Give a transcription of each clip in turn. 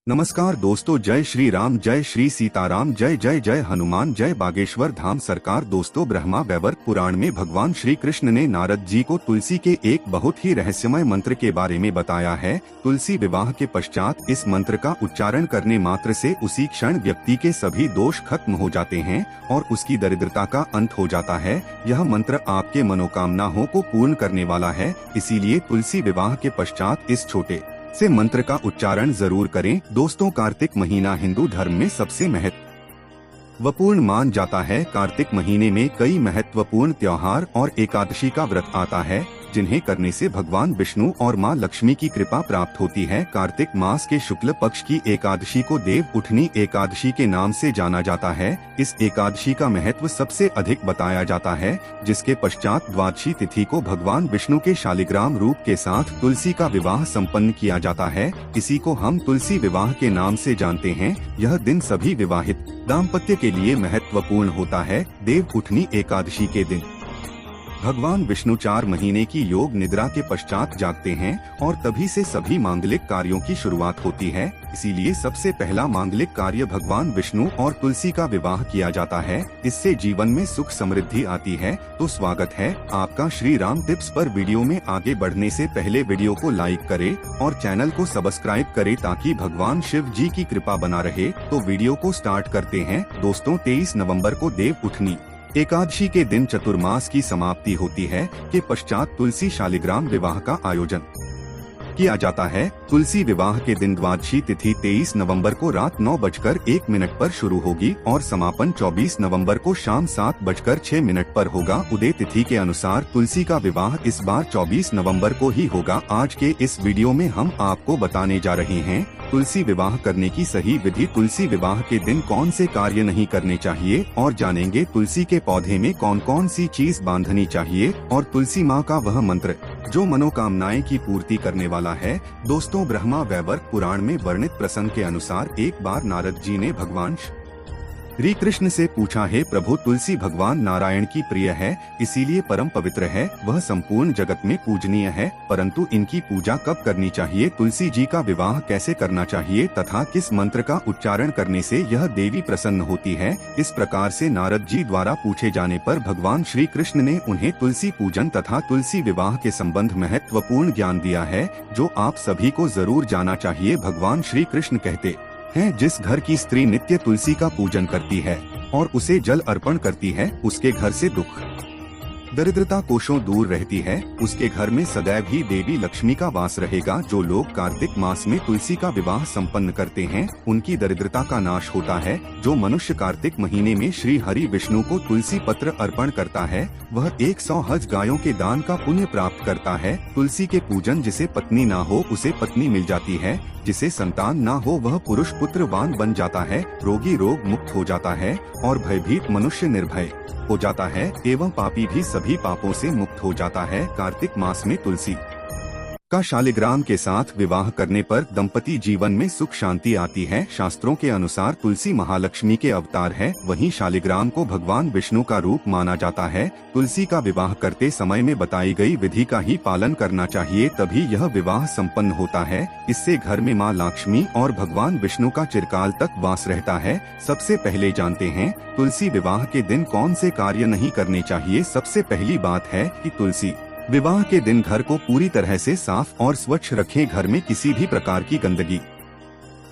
नमस्कार दोस्तों, जय श्री राम, जय श्री सीताराम, जय जय जय हनुमान, जय बागेश्वर धाम सरकार। दोस्तों, ब्रह्मा वैवर्त पुराण में भगवान श्री कृष्ण ने नारद जी को तुलसी के एक बहुत ही रहस्यमय मंत्र के बारे में बताया है। तुलसी विवाह के पश्चात इस मंत्र का उच्चारण करने मात्र से उसी क्षण व्यक्ति के सभी दोष खत्म हो जाते हैं और उसकी दरिद्रता का अंत हो जाता है। यह मंत्र आपके मनोकामनाओं को पूर्ण करने वाला है, इसीलिए तुलसी विवाह के पश्चात इस छोटे से मंत्र का उच्चारण जरूर करें। दोस्तों, कार्तिक महीना हिंदू धर्म में सबसे महत्वपूर्ण मान जाता है। कार्तिक महीने में कई महत्वपूर्ण त्योहार और एकादशी का व्रत आता है, जिन्हें करने से भगवान विष्णु और मां लक्ष्मी की कृपा प्राप्त होती है। कार्तिक मास के शुक्ल पक्ष की एकादशी को देव उठनी एकादशी के नाम से जाना जाता है। इस एकादशी का महत्व सबसे अधिक बताया जाता है, जिसके पश्चात द्वादशी तिथि को भगवान विष्णु के शालिग्राम रूप के साथ तुलसी का विवाह संपन्न किया जाता है। इसी को हम तुलसी विवाह के नाम से जानते हैं। यह दिन सभी विवाहित दाम्पत्य के लिए महत्वपूर्ण होता है। देव उठनी एकादशी के दिन भगवान विष्णु 4 महीने की योग निद्रा के पश्चात जागते हैं और तभी से सभी मांगलिक कार्यों की शुरुआत होती है। इसीलिए सबसे पहला मांगलिक कार्य भगवान विष्णु और तुलसी का विवाह किया जाता है। इससे जीवन में सुख समृद्धि आती है। तो स्वागत है आपका श्री राम टिप्स पर। वीडियो में आगे बढ़ने से पहले वीडियो को लाइक करें और चैनल को सब्सक्राइब करें ताकि भगवान शिव जी की कृपा बना रहे। तो वीडियो को स्टार्ट करते हैं। दोस्तों, 23 नवम्बर को देव उठनी एकादशी के दिन चतुर्मास की समाप्ति होती है के पश्चात तुलसी शालिग्राम विवाह का आयोजन किया जाता है। तुलसी विवाह के दिन द्वादशी तिथि 23 नवंबर को रात 9:01 पर शुरू होगी और समापन 24 नवंबर को शाम 7:06 पर होगा। उदय तिथि के अनुसार तुलसी का विवाह इस बार 24 नवंबर को ही होगा। आज के इस वीडियो में हम आपको बताने जा रहे हैं तुलसी विवाह करने की सही विधि। तुलसी विवाह के दिन कौन से कार्य नहीं करने चाहिए और जानेंगे तुलसी के पौधे में कौन कौन सी चीज बांधनी चाहिए और तुलसी माँ का वह मंत्र जो मनोकामनाएं की पूर्ति करने वाला है। दोस्तों, ब्रह्मा वैवर्त पुराण में वर्णित प्रसंग के अनुसार एक बार नारद जी ने भगवान श्री कृष्ण से पूछा, है प्रभु, तुलसी भगवान नारायण की प्रिय है, इसीलिए परम पवित्र है, वह संपूर्ण जगत में पूजनीय है, परंतु इनकी पूजा कब करनी चाहिए? तुलसी जी का विवाह कैसे करना चाहिए तथा किस मंत्र का उच्चारण करने से यह देवी प्रसन्न होती है? इस प्रकार से नारद जी द्वारा पूछे जाने पर भगवान श्री कृष्ण ने उन्हें तुलसी पूजन तथा तुलसी विवाह के संबंध महत्वपूर्ण ज्ञान दिया है, जो आप सभी को जरूर जाना चाहिए। भगवान श्री कृष्ण कहते हैं, जिस घर की स्त्री नित्य तुलसी का पूजन करती है और उसे जल अर्पण करती है, उसके घर से दुख दरिद्रता कोशों दूर रहती है। उसके घर में सदैव ही देवी लक्ष्मी का वास रहेगा। जो लोग कार्तिक मास में तुलसी का विवाह संपन्न करते हैं, उनकी दरिद्रता का नाश होता है। जो मनुष्य कार्तिक महीने में श्री हरि विष्णु को तुलसी पत्र अर्पण करता है, वह 100 हज गायों के दान का पुण्य प्राप्त करता है। तुलसी के पूजन जिसे पत्नी ना हो उसे पत्नी मिल जाती है, जिसे संतान ना हो वह पुरुष पुत्रवान बन जाता है, रोगी रोग मुक्त हो जाता है और भयभीत मनुष्य निर्भय हो जाता है एवं पापी भी सभी पापों से मुक्त हो जाता है। कार्तिक मास में तुलसी का शालिग्राम के साथ विवाह करने पर दंपति जीवन में सुख शांति आती है। शास्त्रों के अनुसार तुलसी महालक्ष्मी के अवतार है, वहीं शालिग्राम को भगवान विष्णु का रूप माना जाता है। तुलसी का विवाह करते समय में बताई गई विधि का ही पालन करना चाहिए, तभी यह विवाह संपन्न होता है। इससे घर में मां लक्ष्मी और भगवान विष्णु का चिरकाल तक वास रहता है। सबसे पहले जानते हैं तुलसी विवाह के दिन कौन से कार्य नहीं करने चाहिए। सबसे पहली बात है कि तुलसी विवाह के दिन घर को पूरी तरह से साफ और स्वच्छ रखें। घर में किसी भी प्रकार की गंदगी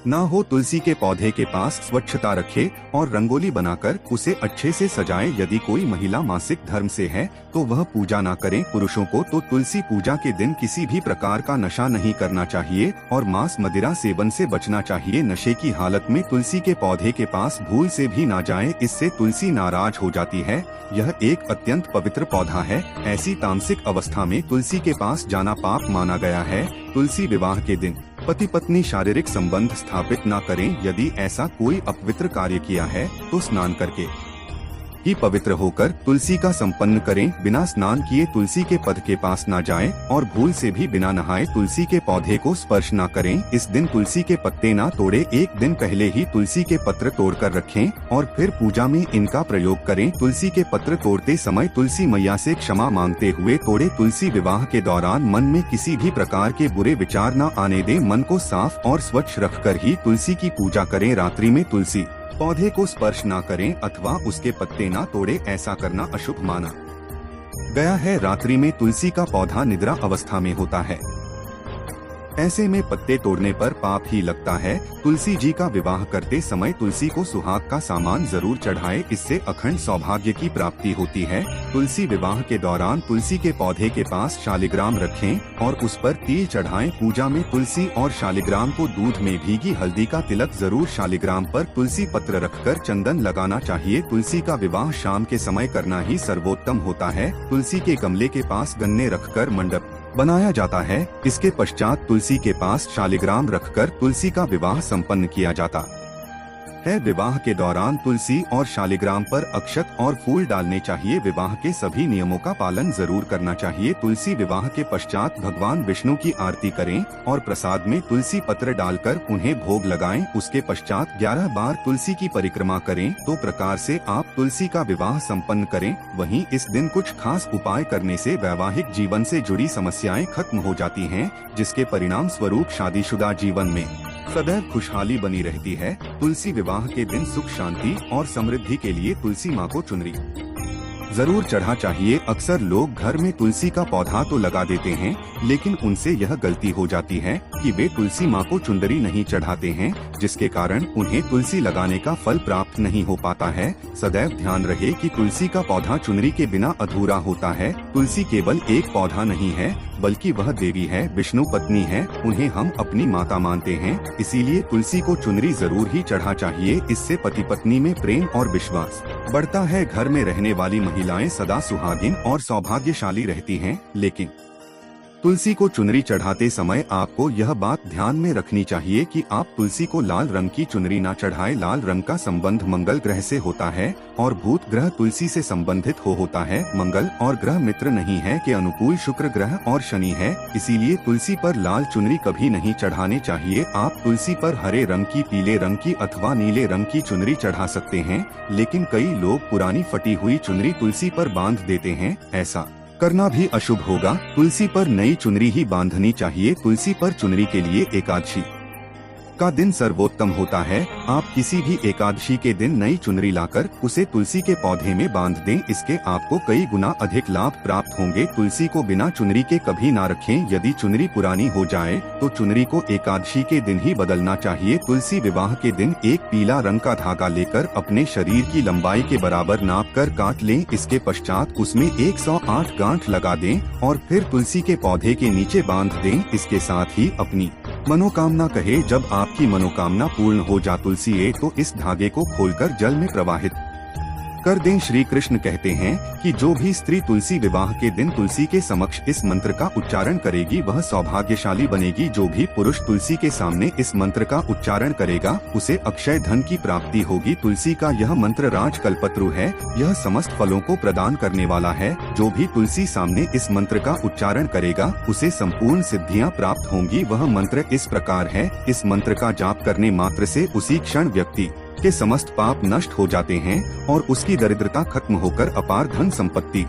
ना हो। तुलसी के पौधे के पास स्वच्छता रखें और रंगोली बनाकर उसे अच्छे से सजाएं। यदि कोई महिला मासिक धर्म से है तो वह पूजा ना करें। पुरुषों को तो तुलसी पूजा के दिन किसी भी प्रकार का नशा नहीं करना चाहिए और मांस मदिरा सेवन से बचना चाहिए। नशे की हालत में तुलसी के पौधे के पास भूल से भी ना जाएं, इससे तुलसी नाराज हो जाती है। यह एक अत्यंत पवित्र पौधा है। ऐसी तामसिक अवस्था में तुलसी के पास जाना पाप माना गया है। तुलसी विवाह के दिन पति पत्नी शारीरिक संबंध स्थापित न करें। यदि ऐसा कोई अपवित्र कार्य किया है तो स्नान करके ही पवित्र होकर तुलसी का संपन्न करें। बिना स्नान किए तुलसी के पद के पास न जाएं और भूल से भी बिना नहाए तुलसी के पौधे को स्पर्श न करें। इस दिन तुलसी के पत्ते न तोड़े, एक दिन पहले ही तुलसी के पत्र तोड़कर रखें और फिर पूजा में इनका प्रयोग करें। तुलसी के पत्र तोड़ते समय तुलसी मैया से क्षमा मांगते हुए तोड़े। तुलसी विवाह के दौरान मन में किसी भी प्रकार के बुरे विचार न आने दें। मन को साफ और स्वच्छ रखकर ही तुलसी की पूजा करें। रात्रि में तुलसी पौधे को स्पर्श न करें अथवा उसके पत्ते न तोड़े, ऐसा करना अशुभ माना गया है। रात्रि में तुलसी का पौधा निद्रा अवस्था में होता है, ऐसे में पत्ते तोड़ने पर पाप ही लगता है। तुलसी जी का विवाह करते समय तुलसी को सुहाग का सामान जरूर चढ़ाए, इससे अखंड सौभाग्य की प्राप्ति होती है। तुलसी विवाह के दौरान तुलसी के पौधे के पास शालिग्राम रखें और उस पर तिल चढ़ाएं। पूजा में तुलसी और शालिग्राम को दूध में भीगी हल्दी का तिलक जरूर शालिग्राम पर तुलसी पत्र रखकर चंदन लगाना चाहिए। तुलसी का विवाह शाम के समय करना ही सर्वोत्तम होता है। तुलसी के गमले के पास गन्ने रखकर मंडप बनाया जाता है। इसके पश्चात तुलसी के पास शालिग्राम रखकर तुलसी का विवाह संपन्न किया जाता है। विवाह के दौरान तुलसी और शालिग्राम पर अक्षत और फूल डालने चाहिए। विवाह के सभी नियमों का पालन जरूर करना चाहिए। तुलसी विवाह के पश्चात भगवान विष्णु की आरती करें और प्रसाद में तुलसी पत्र डालकर उन्हें भोग लगाएं। उसके पश्चात 11 बार तुलसी की परिक्रमा करें। तो प्रकार से आप तुलसी का विवाह संपन्न करें। वहीं इस दिन कुछ खास उपाय करने से वैवाहिक जीवन से जुड़ी समस्याएं खत्म हो जाती हैं, जिसके परिणाम स्वरूप शादीशुदा जीवन में सदैव खुशहाली बनी रहती है। तुलसी विवाह के दिन सुख शांति और समृद्धि के लिए तुलसी माँ को चुनरी जरूर चढ़ा चाहिए। अक्सर लोग घर में तुलसी का पौधा तो लगा देते हैं, लेकिन उनसे यह गलती हो जाती है कि वे तुलसी माँ को चुंदरी नहीं चढ़ाते हैं, जिसके कारण उन्हें तुलसी लगाने का फल प्राप्त नहीं हो पाता है। सदैव ध्यान रहे कि तुलसी का पौधा चुनरी के बिना अधूरा होता है। तुलसी केवल एक पौधा नहीं है, बल्कि वह देवी है, विष्णु पत्नी है, उन्हें हम अपनी माता मानते हैं। इसीलिए तुलसी को चुनरी जरूर ही चढ़ा चाहिए। इससे पति पत्नी में प्रेम और विश्वास बढ़ता है। घर में रहने वाली महिलाएं सदा सुहागिन और सौभाग्यशाली रहती हैं। लेकिन तुलसी को चुनरी चढ़ाते समय आपको यह बात ध्यान में रखनी चाहिए कि आप तुलसी को लाल रंग की चुनरी न चढ़ाएं। लाल रंग का संबंध मंगल ग्रह से होता है और भूत ग्रह तुलसी से संबंधित होता है। मंगल और ग्रह मित्र नहीं है के अनुकूल शुक्र ग्रह और शनि है। इसीलिए तुलसी पर लाल चुनरी कभी नहीं चढ़ाने चाहिए। आप तुलसी पर हरे रंग की, पीले रंग की अथवा नीले रंग की चुनरी चढ़ा सकते हैं, लेकिन कई लोग पुरानी फटी हुई चुनरी तुलसी पर बांध देते हैं। ऐसा करना भी अशुभ होगा। तुलसी पर नई चुनरी ही बांधनी चाहिए। तुलसी पर चुनरी के लिए एकादशी का दिन सर्वोत्तम होता है। आप किसी भी एकादशी के दिन नई चुनरी लाकर उसे तुलसी के पौधे में बांध दें। इसके आपको कई गुना अधिक लाभ प्राप्त होंगे। तुलसी को बिना चुनरी के कभी ना रखें। यदि चुनरी पुरानी हो जाए तो चुनरी को एकादशी के दिन ही बदलना चाहिए। तुलसी विवाह के दिन एक पीला रंग का धागा लेकर अपने शरीर की लंबाई के बराबर नाप कर काट लें। इसके पश्चात उसमें 108 गांठ लगा दें और फिर तुलसी के पौधे के नीचे बांध दें। इसके साथ ही अपनी मनोकामना कहे। जब आपकी मनोकामना पूर्ण हो जा तुलसी तो इस धागे को खोलकर जल में प्रवाहित कर दें। श्री कृष्ण कहते हैं कि जो भी स्त्री तुलसी विवाह के दिन तुलसी के समक्ष इस मंत्र का उच्चारण करेगी वह सौभाग्यशाली बनेगी। जो भी पुरुष तुलसी के सामने इस मंत्र का उच्चारण करेगा उसे अक्षय धन की प्राप्ति होगी। तुलसी का यह मंत्र राजकल्पत्रु है, यह समस्त फलों को प्रदान करने वाला है। जो भी तुलसी सामने इस मंत्र का उच्चारण करेगा उसे संपूर्ण सिद्धियां प्राप्त होंगी। वह मंत्र इस प्रकार है, इस मंत्र का जाप करने मात्र से उसी क्षण व्यक्ति के समस्त पाप नष्ट हो जाते हैं और उसकी दरिद्रता खत्म होकर अपार धन संपत्ति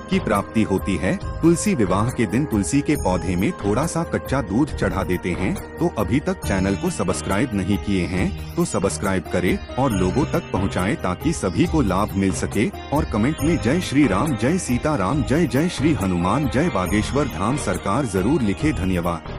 की प्राप्ति होती है। तुलसी विवाह के दिन तुलसी के पौधे में थोड़ा सा कच्चा दूध चढ़ा देते हैं। तो अभी तक चैनल को सब्सक्राइब नहीं किए हैं तो सब्सक्राइब करें और लोगों तक पहुंचाएं ताकि सभी को लाभ मिल सके। और कमेंट में जय श्री राम, जय सीता राम, जय जय श्री हनुमान, जय बागेश्वर धाम सरकार जरूर लिखे। धन्यवाद।